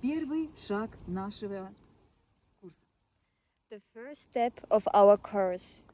Первый шаг нашего курса. The first step of our course.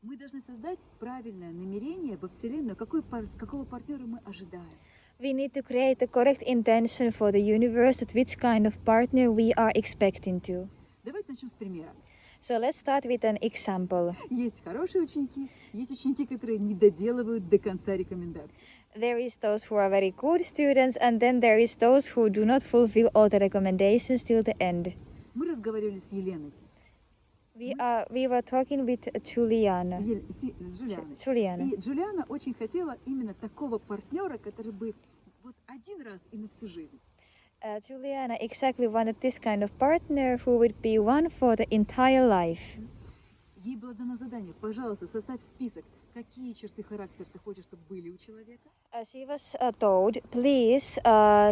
Мы должны создать правильное намерение во Вселенную, какого партнера мы ожидаем. We need to create the correct intention for the universe that which kind of partner we are expecting to. Давайте начнем с примера. So let's start with an example. Есть хорошие ученики, есть ученики, которые не доделывают до конца рекомендаций. There is those who are very good students, and then there is those who do not fulfill all the recommendations till the end. Мы разговаривали с Еленой. We were talking with Juliana. Джулиана. И Джулиана очень хотела именно такого партнера, который бы вот один раз и на всю жизнь. Juliana exactly wanted this kind of partner who would be one for the entire life. Ей было дано задание: пожалуйста, составь список, какие черты характера ты хочешь, чтобы были у человека. She was told, please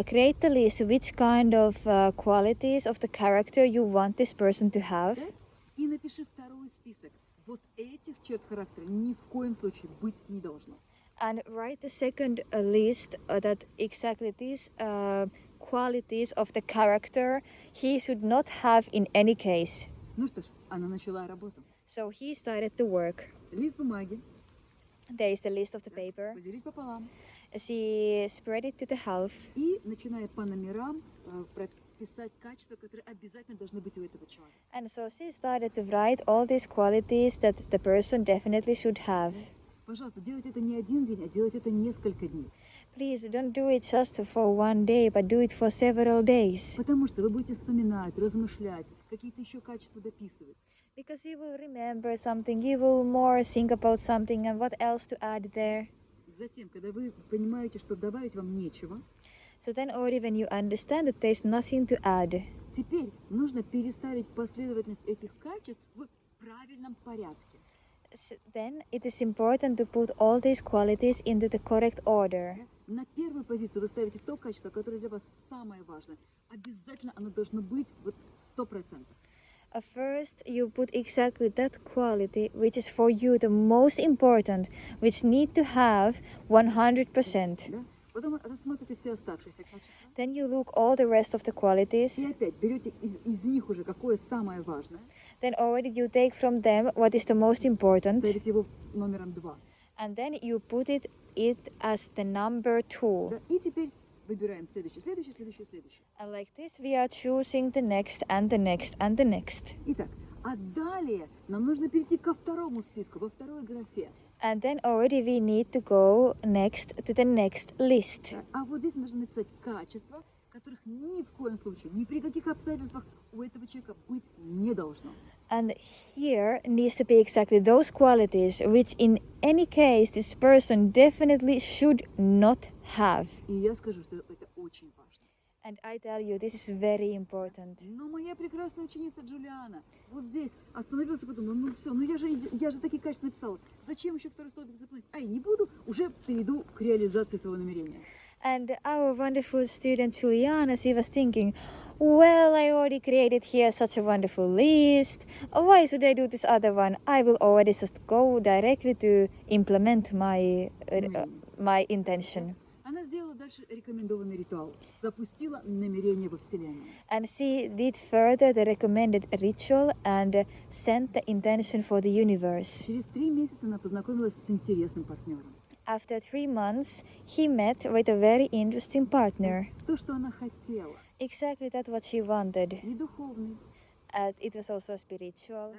create the list which kind of qualities of the character you want this person to have. И напиши второй список. Вот этих черт характера ни в коем случае быть не должно. And write the second list that exactly these qualities of the character he should not have in any case. Ну что ж, она начала работу. So he started to work. Лист бумаги. There is the list of the paper. Поделить пополам. She spread it to the half. И, начиная по номерам, прописать качества, которые обязательно должны быть у этого человека. And so she started to write all these qualities that the person definitely should have. Пожалуйста, делайте это не один день, а делайте это несколько дней. Please don't do it just for one day, but do it for several days. Потому что вы будете вспоминать, размышлять, какие-то еще качества дописывать. Because you will remember something, you will more think about something and what else to add there. Затем, когда вы понимаете, что добавить вам нечего, So then already when you understand that there's nothing to add, теперь нужно переставить последовательность этих качеств в правильном порядке. then it is important to put all these qualities into the correct order. На первую позицию вы ставите то качество, которое для вас самое важное. Обязательно оно должно быть вот 100%. First, you put exactly that quality which is for you the most important, which need to have 100%. Да? Потом рассмотрите все оставшиеся качества. Then you look all the rest of the qualities. И опять берете из них уже какое самое важное. Then already you take from them what is the most important. Ставите его номером 2. And then you put it as the number 2. Да? И теперь выбираем следующий. And like this we are choosing the next and the next and the next. Итак, а далее нам нужно перейти ко второму списку, во второй графе. And then already we need to go next to the next list. А вот здесь мы должны написать качества, которых ни в коем случае, ни при каких обстоятельствах у этого человека быть не должно. And here needs to be exactly those qualities which in any case this person definitely should not have. И я скажу, что это очень важно. And I tell you, this is very important. Но моя прекрасная ученица Джулиана вот здесь остановилась и подумала: ну все, ну я же такие качества написала. Зачем еще второй столбик заполнять? Ай, не буду, уже перейду к реализации своего намерения. And our wonderful student Juliana, she was thinking, well, I already created here such a wonderful list. Why should I do this other one? I will already just go directly to implement my intention. Она сделала дальше рекомендованный ритуал, запустила намерение во Вселенную. And she did further the recommended ritual and sent the intention for the universe. Через 3 месяца она познакомилась с интересным партнером. After 3 months, he met with a very interesting partner. То, что она хотела. Exactly that what she wanted. И духовный. It was also spiritual.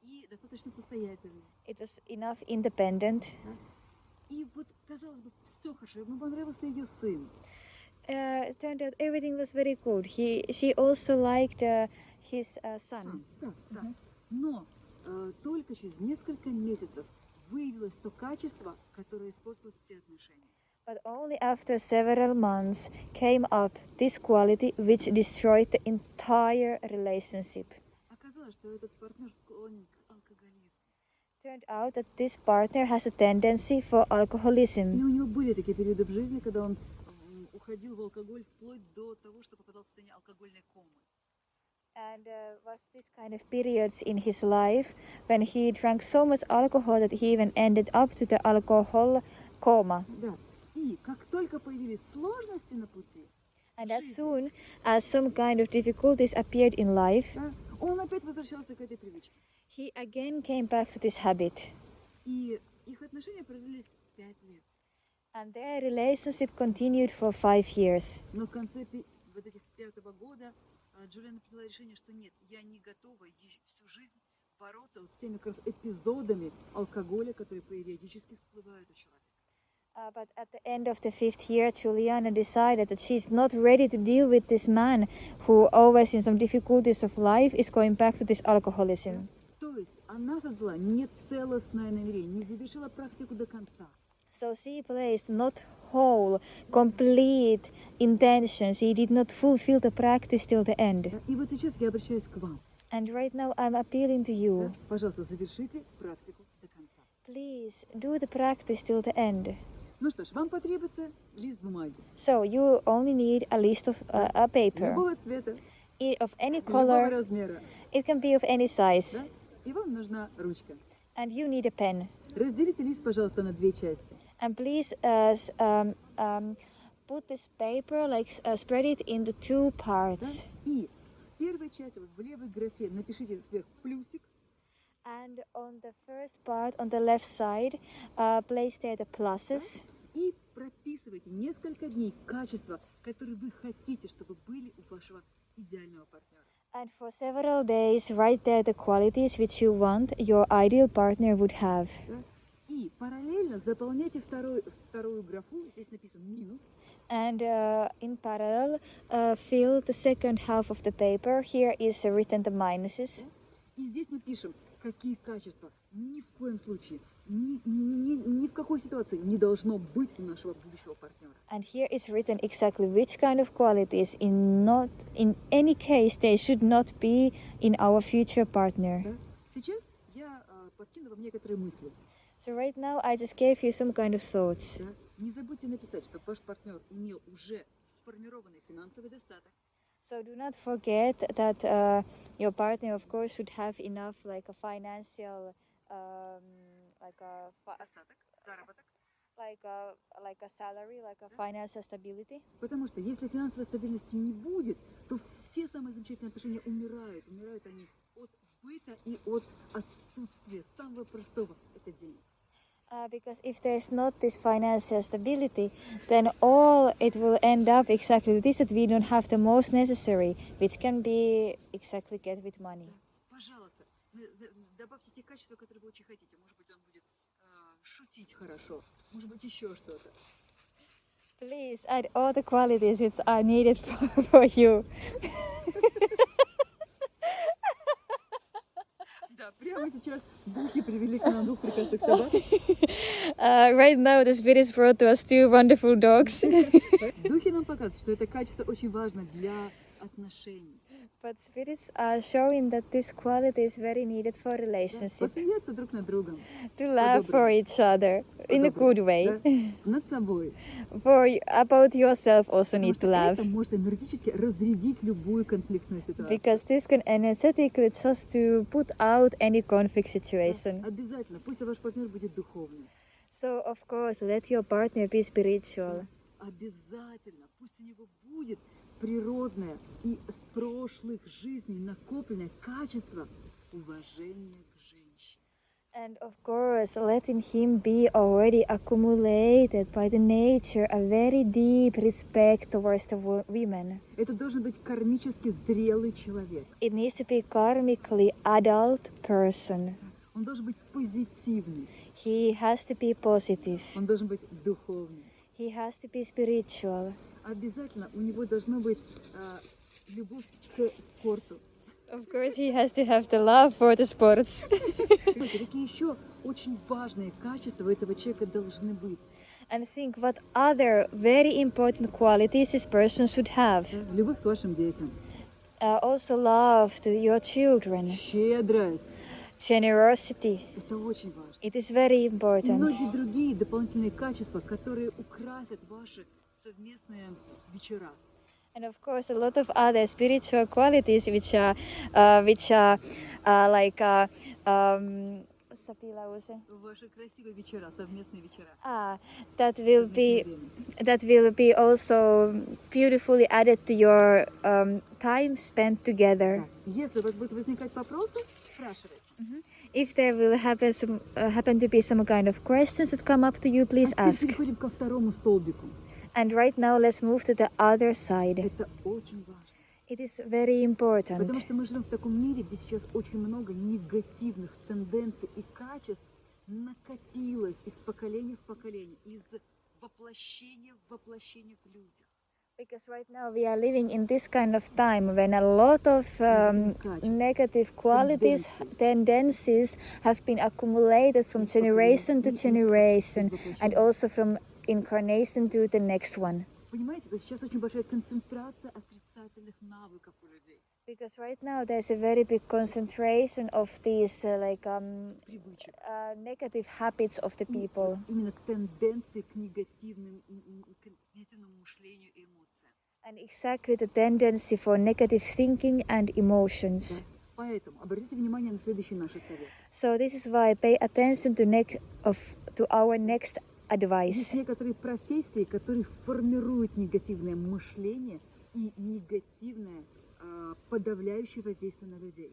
И достаточно состоятельный. It was enough independent. И вот, казалось бы, все хорошо. Ему понравился ее сын. It turned out everything was very good. She also liked his son. Да. Но только через несколько месяцев выявилось то качество, которое испортило все отношения. But only after several months came up this quality which destroyed the entire relationship. Оказалось, что этот партнер склонен к алкоголизму. Turned out that this partner has a tendency for И alcoholism. у него были такие периоды в жизни, когда он уходил в алкоголь вплоть до того, что попадал в состояние алкогольной комы. And was this kind of periods in his life when he drank so much alcohol that he even ended up to the alcohol coma. Да. И как только появились сложности на пути, And as soon as some kind of difficulties appeared in life, Да? Он опять возвращался к этой привычке. he again came back to this habit. И их отношения продлились 5 лет. And their relationship continued for 5 years. Но в конце вот этих 5-го года Джулиана приняла решение, что нет, я не готова всю жизнь бороться вот с теми как раз эпизодами алкоголя, которые периодически всплывают у человека. But at the end of the 5th year, Juliana decided that she's not ready to deal with this man who always in some difficulties of life is going back to this alcoholism. То есть она создала нецелостное намерение, не завершила практику до конца. So she placed not whole, complete intention. She did not fulfill the practice till the end. И вот сейчас я обращаюсь к вам. And right now I'm appealing to you. Пожалуйста, завершите практику до конца. Please do the practice till the end. Ну что ж, вам потребуется лист бумаги. So you only need a list of a paper. Любого цвета, Of any любого color. размера. It can be of any size. Да? И вам нужна ручка. And you need a pen. Разделите лист, пожалуйста, на 2 части. And please put this paper, spread it into 2 parts. Да? И в первой части, вот в левой графе, напишите сверху плюсик. And on the first part, on the left side, place there the pluses. И прописывайте несколько дней качества, которые вы хотите, чтобы были у вашего идеального партнера. And for several days, write there the qualities which you want your ideal partner would have. Да? И параллельно заполняйте вторую графу, здесь написан минус. And in parallel, fill the second half of the paper. Here is written the minuses. И здесь мы пишем, какие качества ни в коем случае, ни в какой ситуации не должно быть у нашего будущего партнера. And here is written exactly which kind of qualities in any case they should not be in our future partner. Да? Сейчас я подкину вам некоторые мысли. So right now I just gave you some kind of thoughts. Да? Не забудьте написать, чтобы ваш партнер имел уже сформированный финансовый достаток. So do not forget that your partner, of course, should have enough, like a financial, Достаток, заработок. like a salary, like a financial stability. Потому что если финансовой стабильности не будет, то все самые замечательные отношения умирают. Умирают они от быта и от отсутствия самого простого – это денег. Because if there's not this financial stability, then all it will end up exactly this, that we don't have the most necessary, which can be exactly get with money. Пожалуйста, добавьте те качества, которые вы очень хотите. Может быть, он будет шутить хорошо, может быть, еще что-то. Please add all the qualities which are needed for you. Да, прямо сейчас духи привели к нам 2 прекрасных собак. Right now the spirits brought to us 2 wonderful dogs. Духи нам показывают, что это качество очень важно для отношений. But spirits are showing that this quality is very needed for relationship. Посмеяться друг над другом. To laugh for each other in a good way. Да? Над собой. About yourself also need to laugh. Это может энергетически разрядить любую конфликтную ситуацию. Because this can energetically just to put out any conflict situation. Обязательно, пусть ваш партнер будет духовным. So of course, let your partner be spiritual. Обязательно, пусть у него будет природное и с прошлых жизней накопленное качество уважения к женщине. And of course, letting him be already accumulated by the nature a very deep respect towards the women. Это должен быть кармически зрелый человек. It needs to be karmically adult person. Он должен быть позитивный. He has to be positive. Он должен быть духовный. He has to be spiritual. Обязательно у него должна быть любовь к спорту. Of course, he has to have the love for the sports. Какие еще очень важные качества у этого человека должны быть? And think what other very important qualities this person should have. Любовь к вашим детям. Also love to your children. Щедрость. Generosity. Это очень важно. It is very И important. многие другие дополнительные качества, которые украсят ваши совместные вечера. And of course, a lot of other spiritual qualities which are Сапилаусе. Ваши красивые вечера, совместные вечера. That will Совместное be время. that will be also beautifully added to your time spent together. Да. Если у вас будут возникать вопросы, спрашивайте. If there will happen to be some kind of questions that come up to you, please А теперь ask. переходим ко второму столбику. And right now, let's move to the other side. Это очень важно. It is very important. Потому что мы живем в таком мире, где сейчас очень много негативных тенденций и качеств накопилось из поколения в поколение, из воплощения в воплощение в людях. Because right now we are living in this kind of time when a lot of negative qualities, tendencies have been accumulated from generation to generation and also from incarnation to the next one. Понимаете, сейчас очень большая концентрация отрицательных навыков у людей. Because right now there's a very big concentration of these negative habits of the people. Именно тенденции к негативному мышлению и эмоциям. And exactly the tendency for negative thinking and emotions. Поэтому обратите внимание на следующий наш совет. So this is why pay attention to our next advice. Есть некоторые профессии, которые формируют негативное мышление и негативное подавляющее воздействие на людей.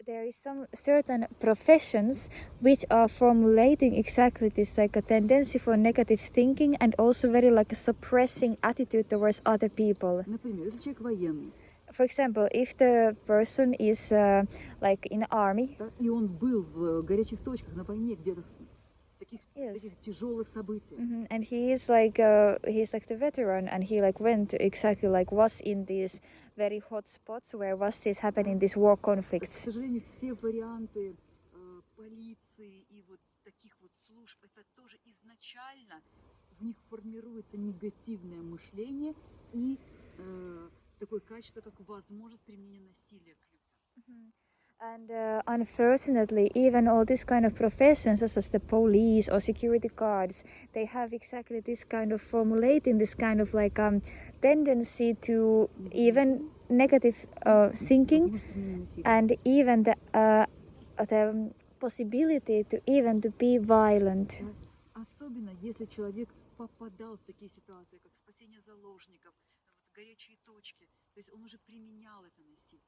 There is some certain professions which are formulating exactly this, like a tendency for negative thinking and also very like a suppressing attitude towards other people. Например, если человек военный, For example, if the person is like in army, да, и он был в горячих точках на войне, где-то в таких тяжелых событиях, and he's like the veteran, and he like went to exactly like was in these very hot spots where was this happening, these war к conflicts. сожалению, все варианты полиции и вот таких вот служб, это тоже изначально в них формируется негативное мышление и такое качество, как возможность применения насилия к людям. And unfortunately, even all this kind of professions, such as the police or security guards, they have exactly this kind of formulating this kind of like tendency to even negative thinking, and even the possibility to even to be violent. Особенно если человек попадал в такие ситуации, как спасение заложников, вот горячие точки, то есть он уже применял это насилие.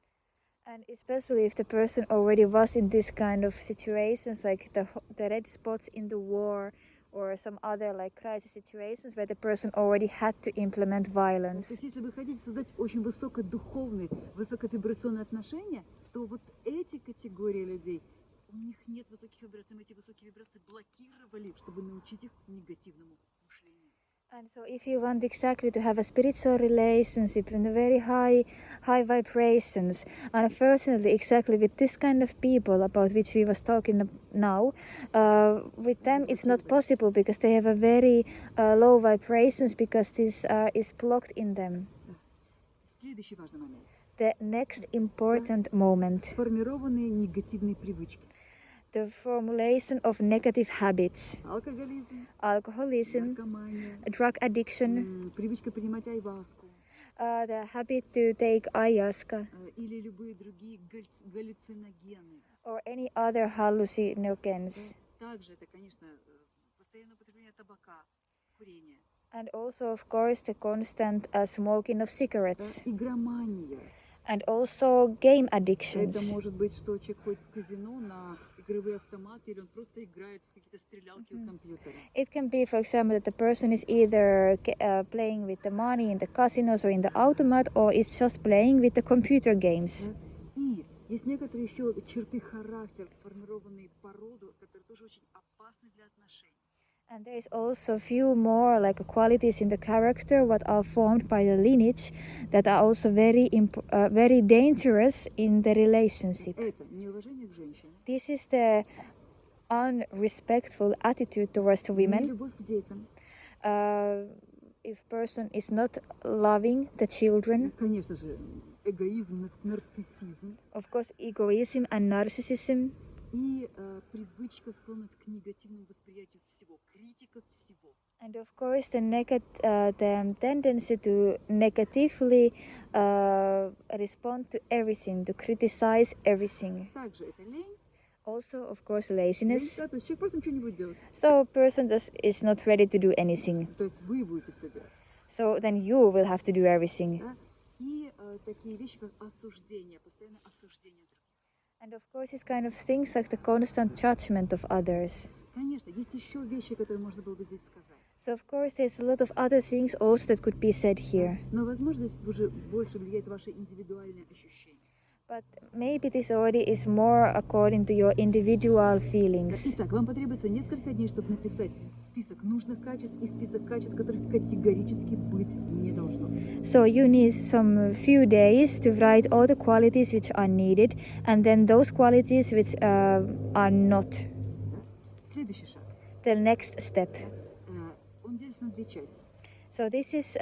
And especially if the person already was in this kind of situations, like the red spots in the war or some other like crisis situations where the person already had to implement То violence. есть если вы хотите создать очень высокодуховные, высоковибрационные отношения, то вот эти категории людей, у них нет высоких вибраций, мы эти высокие вибрации блокировали, чтобы научить их негативному мышлению. And so if you want exactly to have a spiritual relationship in a very high vibrations, unfortunately exactly with this kind of people about which we was talking now, with them it's not possible because they have a very low vibrations because this is blocked in them. Следующий важный момент. The next important moment, Сформированные негативные привычки. the formulation of negative habits, Алкоголизм, alcoholism, наркомания, drug addiction, привычка принимать айваску the habit to take ayahuasca, или любые другие галлюциногены. or any other hallucinogens. Также это, конечно, постоянное употребление табака, курение. And also, of course, the constant smoking of cigarettes. Игромания. And also game Это addictions. может быть, что человек ходит в казино на игровые автоматы, или он просто играет в какие-то стрелялки у компьютера. It can be, for example, that the person is either playing with the money in the casinos or in the automat, or is just playing with the computer games. И есть некоторые еще черты характера, сформированные по роду, которые тоже очень опасны для отношений. And there is also few more like qualities in the character what are formed by the lineage that are also very dangerous in the relationship. Это неуважение к женщине, This is the unrespectful attitude towards the women. нелюбовь к детям, If person is not loving the children, конечно же, эгоизм, нарциссизм of course, egoism and narcissism, и привычка, склонность к негативному восприятию всего, критика всего. and of course the tendency to negatively respond to everything, to criticize everything. Также это лень, Also, of course, laziness. Да, то есть человек просто ничего не будет делать. So a person is not ready to do anything. То есть вы будете все делать. So then you will have to do everything. Да? И такие вещи, как осуждение, постоянное осуждение других. And of course, it's kind of things like the constant judgment of others. Конечно, есть еще вещи, которые можно было бы здесь сказать. So of course, there's a lot of other things also that could be said here. Но, возможно, здесь уже больше влияет ваши индивидуальные ощущения. But maybe this already is more according to your individual feelings. Итак, вам потребуется несколько дней, чтобы написать список нужных качеств и список качеств, которых категорически быть не должно. So you need some few days to write all the qualities which are needed, and then those qualities which are not. Следующий шаг. The next step. Он делится на две части. So this is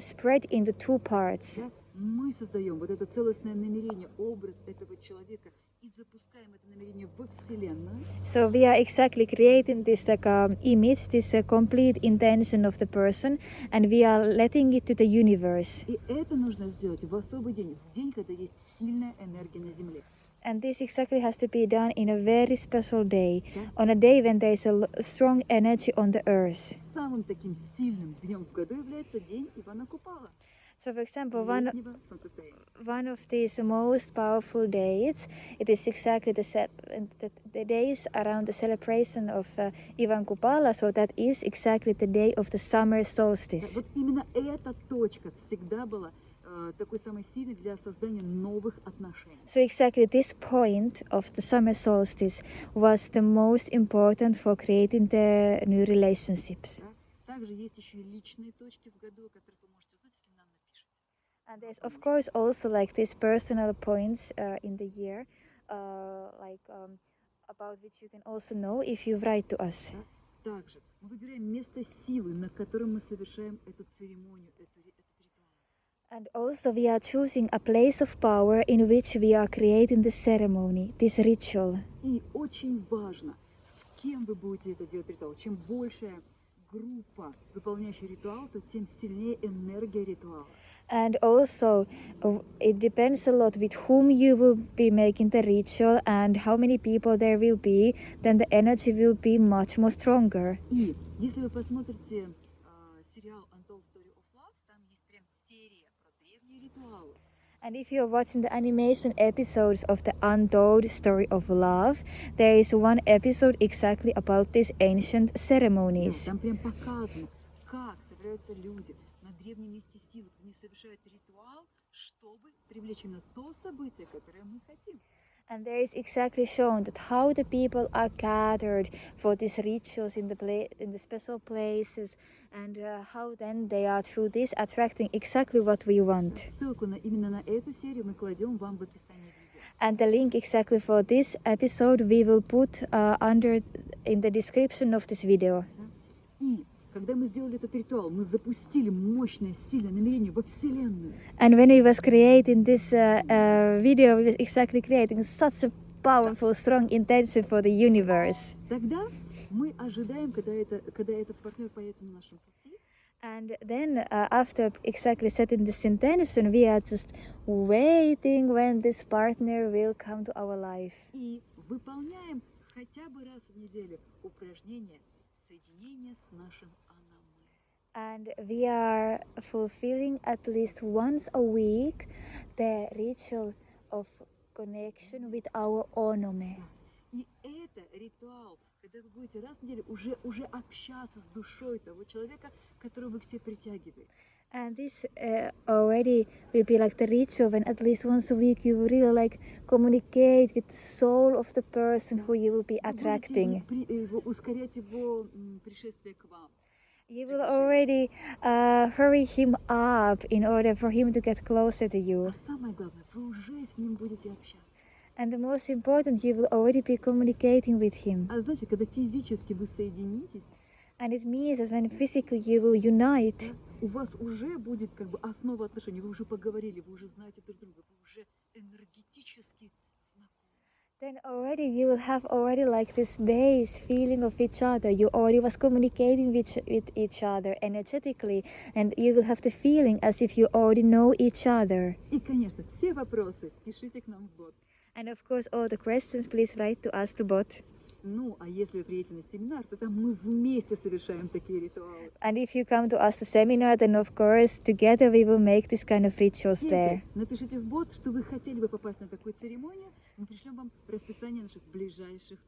spread into two parts. Да? Мы создаем вот это целостное намерение, образ этого человека и запускаем это намерение во Вселенную. So we are exactly creating this like image, this complete intention of the person, and we are letting it to the universe. И это нужно сделать в особый день, в день, когда есть сильная энергия на Земле. And this exactly has to be done in a very special day, on a day when there is a strong energy on the earth. Самым таким сильным днем в году является день Ивана Купала. So, for example, Летнего солнцестояния. one of these most powerful days, it is exactly the days around the celebration of Ivan Kupala, so that is exactly the day of the summer solstice. Вот именно эта точка всегда была такой самой сильной для создания новых отношений. So exactly this point of the summer solstice was the most important for creating the new relationships. Да? Также есть еще и личные точки в году, о которых вы можете узнать, если нам напишите. And there's of course also like these personal points in the year, about which you can also know if you write to us. Да? Также мы выбираем место силы, на котором мы совершаем эту церемонию, этот ритуал. And also we are choosing a place of power in which we are creating the ceremony, this ritual. И очень важно, с кем вы будете это делать ритуал. Чем большая группа, выполняющая ритуал, то тем сильнее энергия ритуала. And also it depends a lot with whom you will be making the ritual and how many people there will be, then the energy will be much more stronger. И если вы посмотрите сериал potential.For, там есть прям серия про древние ритуалы. And if you're watching the animation episodes of the Untold Story of Love, there is one episode exactly about these ancient ceremonies. Там прям показано, как собираются люди на древнем месте силы, они совершают ритуал, чтобы привлечь именно то событие, которое мы хотим. And there is exactly shown that how the people are gathered for these rituals in the special places, and how then they are through this attracting exactly what we want. Ссылку именно на эту серию мы кладем вам в описании видео. And the link exactly for this episode we will put in the description of this video. И когда мы сделали этот ритуал, мы запустили мощное, сильное намерение во Вселенную. And when we was creating this video, we was exactly creating such a powerful, strong intention for the universe. Тогда мы ожидаем, когда этот партнер появится на нашем пути. And then after exactly setting this intention, we are just waiting when this partner will come to our life. И выполняем хотя бы раз в неделю упражнение соединения с нашим анамэ. And we are fulfilling at least once a week the ritual of connection with our onome. И это ритуал, когда вы будете раз в неделю уже общаться с душой того человека, которого вы к себе притягиваете. And this already will be like the ritual when at least once a week you will really like communicate with the soul of the person who you will be attracting. Ускорять его пришествие к вам. You will already hurry him up in order for him to get closer to you. А самое главное, вы уже с ним будете общаться. And the most important, you will already be communicating with him. А значит, когда физически вы соединитесь, And it means that when physically you will unite, у вас уже будет как бы основа отношений, вы уже поговорили, вы уже знаете друг друга, вы уже энергетически знакомы. then already you will have already like this base feeling of each other. You already was communicating with each other energetically, and you will have the feeling as if you already know each other. И, конечно, все вопросы пишите к нам в бот. And of course, all the questions, please write to us to bot. Ну, а если вы приедете на семинар, то там мы вместе совершаем такие ритуалы. And if you come to us to seminar, then of course, together we will make this kind of rituals there. Напишите в бот, что вы хотели бы попасть на такую церемонию. Мы пришлем вам расписание наших ближайших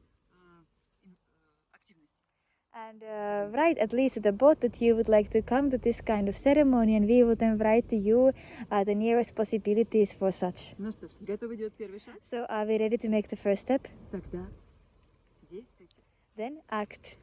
активностей. And write at least to the bot that you would like to come to this kind of ceremony, and we will then write to you the nearest possibilities for such. Ну что ж, готовы делать первый шаг? So are we ready to make the first step? Тогда действуйте. Then act.